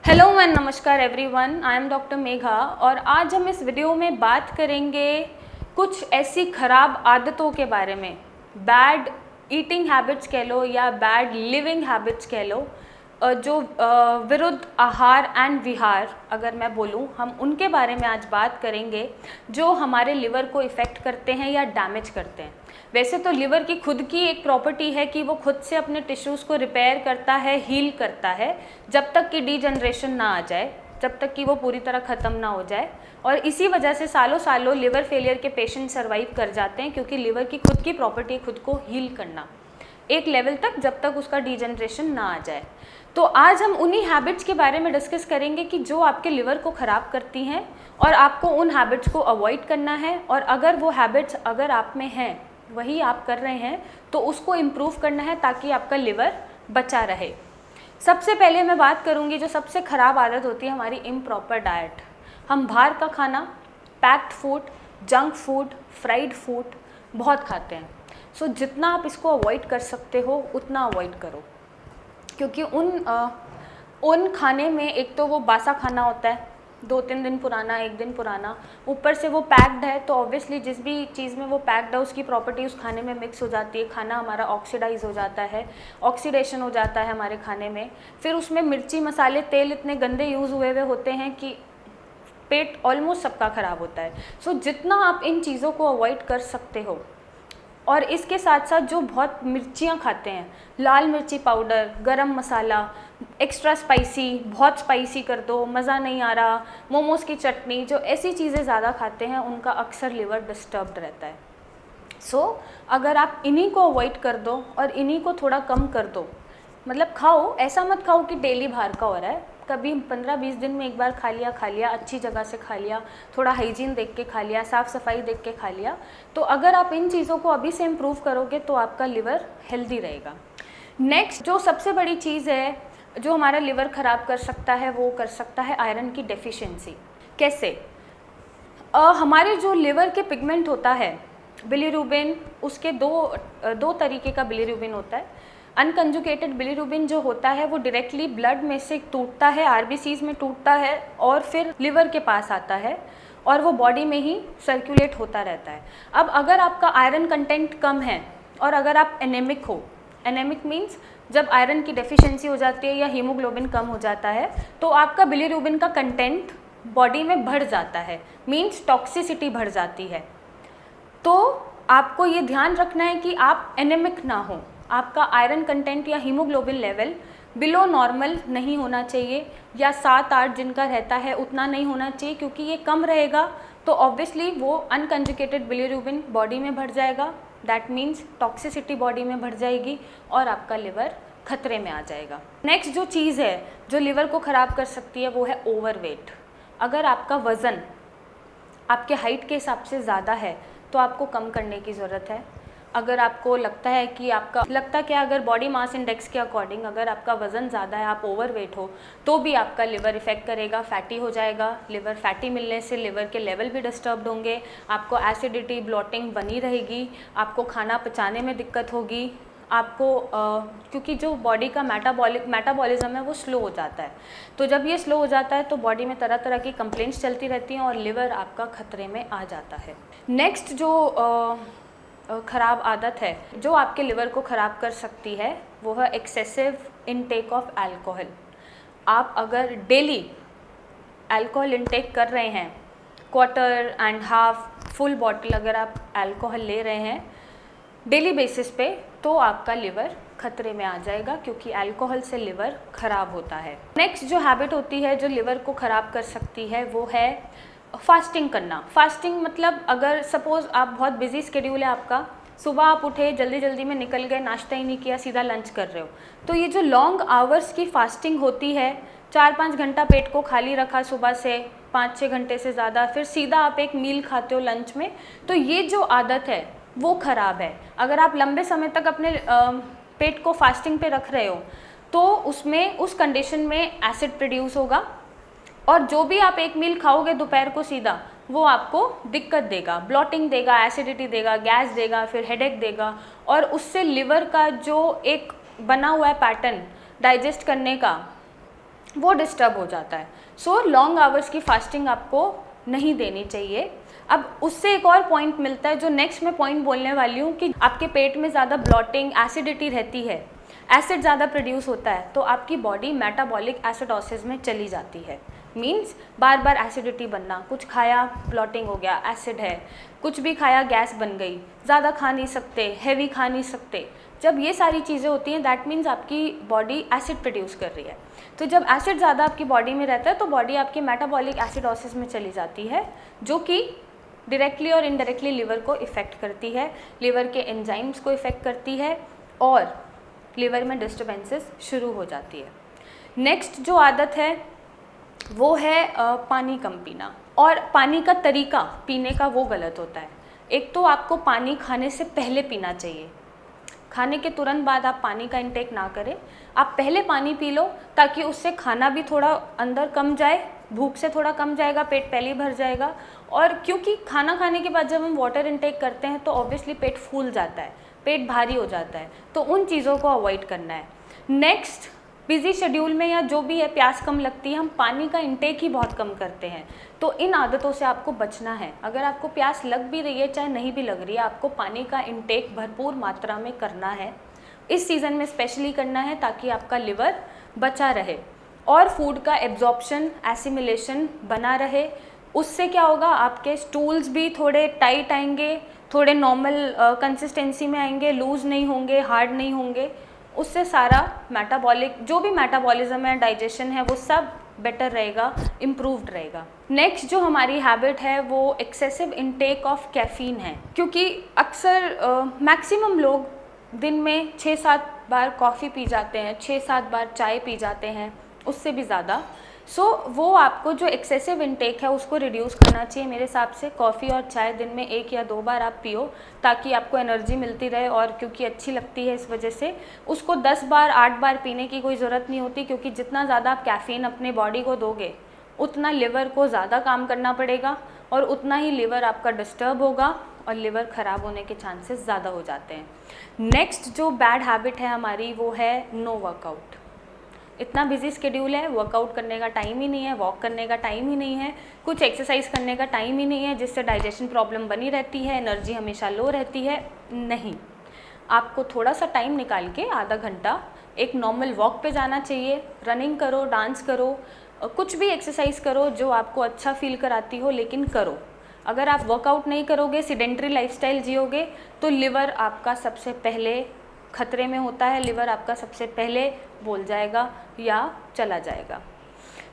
Hello and नमस्कार everyone, I am doctor Megha और आज हम इस वीडियो में बात करेंगे कुछ ऐसी खराब आदतों के बारे में। बैड ईटिंग हैबिट्स कह लो या बैड लिविंग हैबिट्स कह लो, जो विरुद्ध आहार एंड विहार अगर मैं बोलूँ, हम उनके बारे में आज बात करेंगे जो हमारे लिवर को इफ़ेक्ट करते हैं या डैमेज करते हैं। वैसे तो लिवर की खुद की एक प्रॉपर्टी है कि वो खुद से अपने टिश्यूज़ को रिपेयर करता है, हील करता है, जब तक कि डीजनरेशन ना आ जाए, जब तक कि वो पूरी तरह ख़त्म ना हो जाए। और इसी वजह से सालों सालों लिवर फेलियर के पेशेंट सर्वाइव कर जाते हैं, क्योंकि लिवर की खुद की प्रॉपर्टी खुद को हील करना एक लेवल तक, जब तक उसका डीजनरेशन ना आ जाए। तो आज हम उन्हीं हैबिट्स के बारे में डिस्कस करेंगे कि जो आपके लिवर को ख़राब करती हैं और आपको उन हैबिट्स को अवॉइड करना है, और अगर वो हैबिट्स अगर आप में हैं, वही आप कर रहे हैं, तो उसको इम्प्रूव करना है ताकि आपका लिवर बचा रहे। सबसे पहले मैं बात करूंगी जो सबसे ख़राब आदत होती है हमारी, इम्प्रॉपर डाइट। हम बाहर का खाना, packed food, junk food, fried food बहुत खाते हैं। सो जितना आप इसको अवॉइड कर सकते हो उतना अवॉइड करो, क्योंकि उन खाने में एक तो वो बासा खाना होता है, 2-3 दिन पुराना, 1 दिन पुराना, ऊपर से वो पैक्ड है, तो ऑब्वियसली जिस भी चीज़ में वो पैक्ड है उसकी प्रॉपर्टी उस खाने में मिक्स हो जाती है। खाना हमारा ऑक्सीडाइज हो जाता है, ऑक्सीडेशन हो जाता है हमारे खाने में। फिर उसमें मिर्ची, मसाले, तेल इतने गंदे यूज़ हुए हुए होते हैं कि पेट ऑलमोस्ट सबका ख़राब होता है। सो जितना आप इन चीज़ों को अवॉइड कर सकते हो, और इसके साथ साथ जो बहुत मिर्चियाँ खाते हैं, लाल मिर्ची पाउडर, गरम मसाला, एक्स्ट्रा स्पाइसी, बहुत स्पाइसी कर दो, मज़ा नहीं आ रहा, मोमोज़ की चटनी, जो ऐसी चीज़ें ज़्यादा खाते हैं उनका अक्सर लिवर डिस्टर्ब्ड रहता है। सो अगर आप इन्हीं को अवॉइड कर दो और इन्हीं को थोड़ा कम कर दो, मतलब खाओ, ऐसा मत खाओ कि डेली बाहर का हो रहा है, कभी 15-20 दिन में एक बार खा लिया, अच्छी जगह से खा लिया, थोड़ा हाइजीन देख के खा लिया, साफ़ सफाई देख के खा लिया। तो अगर आप इन चीज़ों को अभी से इम्प्रूव करोगे तो आपका लिवर हेल्दी रहेगा। नेक्स्ट जो सबसे बड़ी चीज़ है जो हमारा लिवर ख़राब कर सकता है, वो कर सकता है आयरन की डेफिशिएंसी। कैसे? हमारे जो लिवर के पिगमेंट होता है बिलीरुबिन, उसके दो तरीके का बिलीरुबिन होता है। अनकंजुगेटेड बिलीरुबिन जो होता है वो डायरेक्टली ब्लड में से टूटता है, आरबीसीज में टूटता है और फिर लिवर के पास आता है और वो बॉडी में ही सर्कुलेट होता रहता है। अब अगर आपका आयरन कंटेंट कम है और अगर आप एनेमिक हो, एनेमिक मीन्स जब आयरन की डेफिशिएंसी हो जाती है या हीमोग्लोबिन कम हो जाता है, तो आपका बिलीरुबिन का कंटेंट बॉडी में बढ़ जाता है, मीन्स टॉक्सिसिटी बढ़ जाती है। तो आपको ये ध्यान रखना है कि आप एनेमिक ना हो, आपका आयरन कंटेंट या हीमोग्लोबिन लेवल बिलो नॉर्मल नहीं होना चाहिए, या 7-8 जिनका रहता है उतना नहीं होना चाहिए, क्योंकि ये कम रहेगा तो ऑब्वियसली वो अनकंजुगेटेड बिलीरुबिन बॉडी में बढ़ जाएगा, दैट मीन्स टॉक्सिसिटी बॉडी में बढ़ जाएगी और आपका लिवर खतरे में आ जाएगा। नेक्स्ट जो चीज़ है जो लिवर को ख़राब कर सकती है वो है ओवरवेट। अगर आपका वज़न आपके हाइट के हिसाब से ज़्यादा है तो आपको कम करने की ज़रूरत है। अगर आपको लगता है कि अगर बॉडी मास इंडेक्स के अकॉर्डिंग अगर आपका वज़न ज़्यादा है, आप ओवरवेट हो, तो भी आपका लिवर इफ़ेक्ट करेगा, फैटी हो जाएगा। लिवर फैटी मिलने से लिवर के लेवल भी डिस्टर्ब्ड होंगे, आपको एसिडिटी, ब्लोटिंग बनी रहेगी, आपको खाना पचाने में दिक्कत होगी, आपको क्योंकि जो बॉडी का मेटाबॉलिज्म है वो स्लो हो जाता है। तो जब ये स्लो हो जाता है तो बॉडी में तरह तरह की कंप्लेंट्स चलती रहती हैं और लिवर आपका खतरे में आ जाता है। नेक्स्ट जो ख़राब आदत है जो आपके लिवर को ख़राब कर सकती है वो है एक्सेसिव इनटेक ऑफ अल्कोहल। आप अगर डेली अल्कोहल इनटेक कर रहे हैं, 1/4 फुल बॉटल अगर आप अल्कोहल ले रहे हैं डेली बेसिस पे, तो आपका लिवर खतरे में आ जाएगा, क्योंकि अल्कोहल से लिवर ख़राब होता है। नेक्स्ट जो हैबिट होती है जो लिवर को ख़राब कर सकती है वो है फास्टिंग करना। फास्टिंग मतलब अगर सपोज़ आप बहुत बिजी स्केड्यूल है आपका, सुबह आप उठे, जल्दी जल्दी में निकल गए, नाश्ता ही नहीं किया, सीधा लंच कर रहे हो, तो ये जो लॉन्ग आवर्स की फास्टिंग होती है, 4-5 घंटा पेट को खाली रखा सुबह से, 5-6 घंटे से ज़्यादा, फिर सीधा आप एक मील खाते हो लंच में, तो ये जो आदत है वो ख़राब है। अगर आप लंबे समय तक अपने पेट को फास्टिंग पे रख रहे हो तो उसमें उस कंडीशन में एसिड प्रोड्यूस होगा, और जो भी आप एक मील खाओगे दोपहर को सीधा, वो आपको दिक्कत देगा, ब्लॉटिंग देगा, एसिडिटी देगा, गैस देगा, फिर हेडेक देगा, और उससे लिवर का जो एक बना हुआ है पैटर्न डाइजेस्ट करने का, वो डिस्टर्ब हो जाता है। सो लॉन्ग आवर्स की फास्टिंग आपको नहीं देनी चाहिए। अब उससे एक और पॉइंट मिलता है जो नेक्स्ट मैं पॉइंट बोलने वाली हूँ कि आपके पेट में ज़्यादा ब्लॉटिंग, एसिडिटी रहती है, एसिड ज़्यादा प्रोड्यूस होता है, तो आपकी बॉडी मेटाबॉलिक एसिडोसिस में चली जाती है। मीन्स बार बार एसिडिटी बनना, कुछ खाया ब्लॉटिंग हो गया, एसिड है, कुछ भी खाया गैस बन गई, ज़्यादा खा नहीं सकते, हैवी खा नहीं सकते। जब ये सारी चीज़ें होती हैं दैट मीन्स आपकी बॉडी एसिड प्रोड्यूस कर रही है। तो जब एसिड ज़्यादा आपकी बॉडी में रहता है तो बॉडी आपकी मेटाबॉलिक एसिडोसिस में चली जाती है, जो कि डायरेक्टली और इनडायरेक्टली लिवर को इफ़ेक्ट करती है, लिवर के एंजाइम्स को इफ़ेक्ट करती है और लिवर में डिस्टर्बेंसेस शुरू हो जाती है। नेक्स्ट जो आदत है वो है पानी कम पीना, और पानी का तरीका पीने का वो गलत होता है। एक तो आपको पानी खाने से पहले पीना चाहिए, खाने के तुरंत बाद आप पानी का इंटेक ना करें, आप पहले पानी पी लो ताकि उससे खाना भी थोड़ा अंदर कम जाए, भूख से थोड़ा कम जाएगा, पेट पहले ही भर जाएगा। और क्योंकि खाना खाने के बाद जब हम वाटर इंटेक करते हैं तो ऑब्वियसली पेट फूल जाता है, पेट भारी हो जाता है, तो उन चीज़ों को अवॉइड करना है। नेक्स्ट, बिजी शेड्यूल में या जो भी है प्यास कम लगती है, हम पानी का इंटेक ही बहुत कम करते हैं, तो इन आदतों से आपको बचना है। अगर आपको प्यास लग भी रही है चाहे नहीं भी लग रही है, आपको पानी का इंटेक भरपूर मात्रा में करना है, इस सीज़न में स्पेशली करना है ताकि आपका लिवर बचा रहे और फूड का एब्जॉर्प्शन, एसिमिलेशन बना रहे। उससे क्या होगा, आपके स्टूल्स भी थोड़े टाइट आएंगे, थोड़े नॉर्मल कंसिस्टेंसी में आएंगे, लूज़ नहीं होंगे, हार्ड नहीं होंगे। उससे सारा मेटाबॉलिक जो भी मेटाबॉलिज्म है, डाइजेशन है, वो सब बेटर रहेगा, इम्प्रूव्ड रहेगा। नेक्स्ट जो हमारी हैबिट है वो एक्सेसिव इनटेक ऑफ कैफ़ीन है, क्योंकि अक्सर मैक्सिमम लोग दिन में 6-7 बार कॉफ़ी पी जाते हैं, 6-7 बार चाय पी जाते हैं, उससे भी ज़्यादा। सो वो आपको जो एक्सेसिव इनटेक है उसको रिड्यूस करना चाहिए मेरे हिसाब से। कॉफ़ी और चाय दिन में 1 या 2 बार आप पियो ताकि आपको एनर्जी मिलती रहे, और क्योंकि अच्छी लगती है इस वजह से। उसको 10 बार 8 बार पीने की कोई ज़रूरत नहीं होती, क्योंकि जितना ज़्यादा आप कैफ़ीन अपने बॉडी को दोगे उतना लिवर को ज़्यादा काम करना पड़ेगा और उतना ही लिवर आपका डिस्टर्ब होगा और लिवर ख़राब होने के चांसेस ज़्यादा हो जाते हैं। नेक्स्ट जो बैड हैबिट है हमारी वो है नो वर्कआउट। इतना बिजी स्केड्यूल है, वर्कआउट करने का टाइम ही नहीं है, वॉक करने का टाइम ही नहीं है, कुछ एक्सरसाइज करने का टाइम ही नहीं है, जिससे डाइजेशन प्रॉब्लम बनी रहती है, एनर्जी हमेशा लो रहती है। नहीं, आपको थोड़ा सा टाइम निकाल के आधा घंटा एक नॉर्मल वॉक पे जाना चाहिए, रनिंग करो, डांस करो, कुछ भी एक्सरसाइज करो जो आपको अच्छा फील कराती हो, लेकिन करो। अगर आप वर्कआउट नहीं करोगे, सीडेंट्री लाइफस्टाइल जियोगे, तो लिवर आपका सबसे पहले खतरे में होता है, लिवर आपका सबसे पहले बोल जाएगा या चला जाएगा।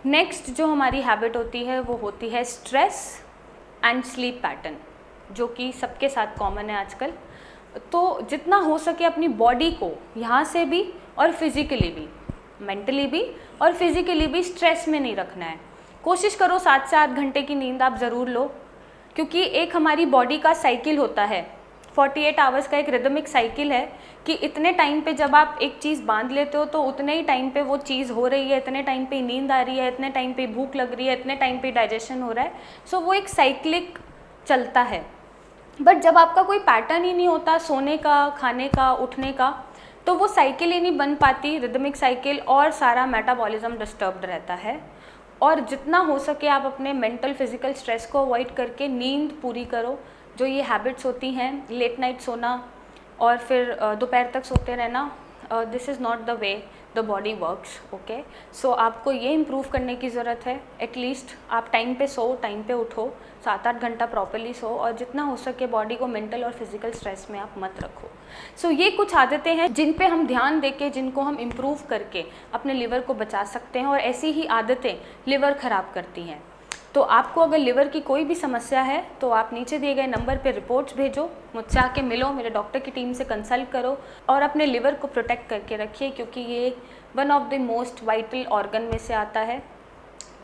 नेक्स्ट जो हमारी हैबिट होती है वो होती है स्ट्रेस एंड स्लीप पैटर्न, जो कि सबके साथ कॉमन है आजकल। तो जितना हो सके अपनी बॉडी को यहाँ से भी और फिज़िकली भी, मेंटली भी और फिज़िकली भी स्ट्रेस में नहीं रखना है। कोशिश करो 7 से 8 घंटे की नींद आप ज़रूर लो, क्योंकि एक हमारी बॉडी का साइकिल होता है, 48 आवर्स का एक रिदमिक साइकिल है कि इतने टाइम पे जब आप एक चीज़ बांध लेते हो तो उतने ही टाइम पे वो चीज़ हो रही है, इतने टाइम पे नींद आ रही है, इतने टाइम पे भूख लग रही है, इतने टाइम पे डाइजेशन हो रहा है। सो वो एक साइक्लिक चलता है। बट जब आपका कोई पैटर्न ही नहीं होता सोने का, खाने का, उठने का, तो वो साइकिल ही नहीं बन पाती, रिदमिक साइकिल, और सारा मेटाबॉलिज्म डिस्टर्ब्ड रहता है। और जितना हो सके आप अपने मेंटल फिजिकल स्ट्रेस को अवॉइड करके नींद पूरी करो। जो ये हैबिट्स होती हैं, लेट नाइट सोना और फिर दोपहर तक सोते रहना, this is not the way the body works. Okay, so आपको ये इम्प्रूव करने की ज़रूरत है। एटलीस्ट आप टाइम पे सो, टाइम पे उठो, 7-8 घंटा प्रॉपर्ली सो, और जितना हो सके बॉडी को मेंटल और फिजिकल स्ट्रेस में आप मत रखो। सो ये कुछ आदतें हैं जिन पे हम ध्यान देके, जिनको हम इम्प्रूव करके अपने लिवर को बचा सकते हैं, और ऐसी ही आदतें लिवर ख़राब करती हैं। तो आपको अगर लिवर की कोई भी समस्या है तो आप नीचे दिए गए नंबर पे रिपोर्ट्स भेजो, मुझसे आके मिलो, मेरे डॉक्टर की टीम से कंसल्ट करो और अपने लिवर को प्रोटेक्ट करके रखिए, क्योंकि ये one of the most vital organ में से आता है,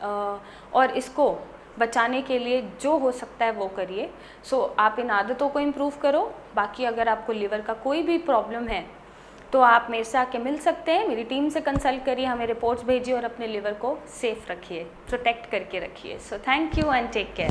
और इसको बचाने के लिए जो हो सकता है वो करिए। सो आप इन आदतों को इम्प्रूव करो। बाकी अगर आपको लिवर का कोई भी प्रॉब्लम है तो आप मेरे से आके मिल सकते हैं, मेरी टीम से कंसल्ट करिए, हमें रिपोर्ट्स भेजिए और अपने लिवर को सेफ रखिए, प्रोटेक्ट करके रखिए। So thank you and take care.